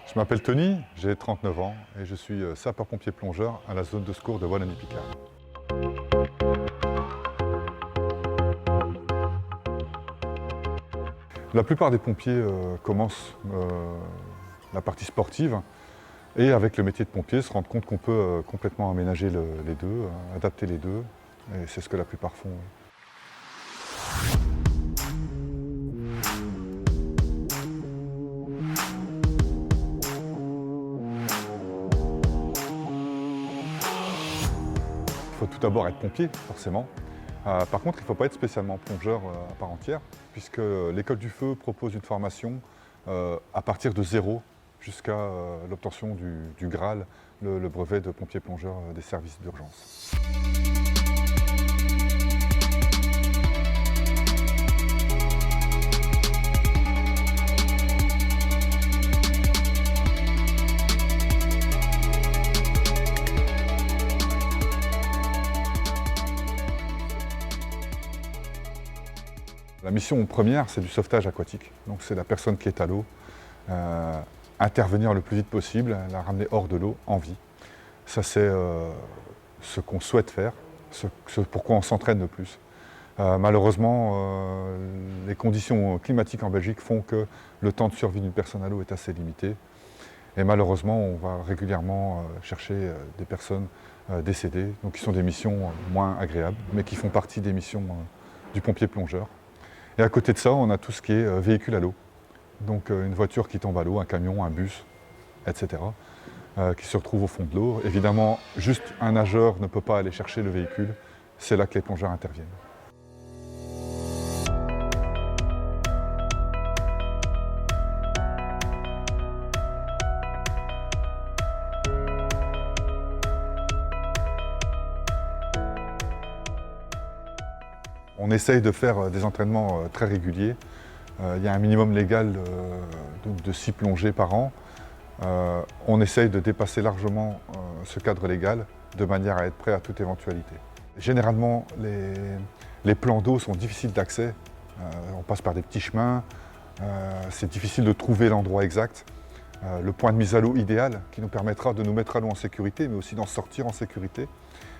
Je m'appelle Tony, j'ai 39 ans et je suis sapeur-pompier plongeur à la zone de secours de Wallonie-Picard. La plupart des pompiers commencent la partie sportive et avec le métier de pompier se rendent compte qu'on peut complètement aménager les deux, adapter les deux, et c'est ce que la plupart font. Il faut tout d'abord être pompier, forcément. Par contre, il ne faut pas être spécialement plongeur à part entière, puisque l'école du feu propose une formation à partir de zéro jusqu'à l'obtention du Graal, le brevet de pompier plongeur des services d'urgence. La mission première, c'est du sauvetage aquatique. Donc c'est la personne qui est à l'eau, intervenir le plus vite possible, la ramener hors de l'eau, en vie. Ça c'est ce qu'on souhaite faire, ce pourquoi on s'entraîne le plus. Malheureusement, les conditions climatiques en Belgique font que le temps de survie d'une personne à l'eau est assez limité. Et malheureusement, on va régulièrement chercher des personnes décédées, donc qui sont des missions moins agréables, mais qui font partie des missions du pompier plongeur. Et à côté de ça, on a tout ce qui est véhicule à l'eau. Donc une voiture qui tombe à l'eau, un camion, un bus, etc. Qui se retrouve au fond de l'eau. Évidemment, juste un nageur ne peut pas aller chercher le véhicule. C'est là que les plongeurs interviennent. On essaye de faire des entraînements très réguliers. Il y a un minimum légal de 6 plongées par an. On essaye de dépasser largement ce cadre légal de manière à être prêt à toute éventualité. Généralement, les plans d'eau sont difficiles d'accès. On passe par des petits chemins. C'est difficile de trouver l'endroit exact. Le point de mise à l'eau idéal qui nous permettra de nous mettre à l'eau en sécurité, mais aussi d'en sortir en sécurité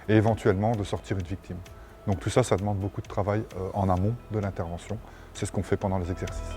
et éventuellement de sortir une victime. Donc tout ça, ça demande beaucoup de travail en amont de l'intervention. C'est ce qu'on fait pendant les exercices.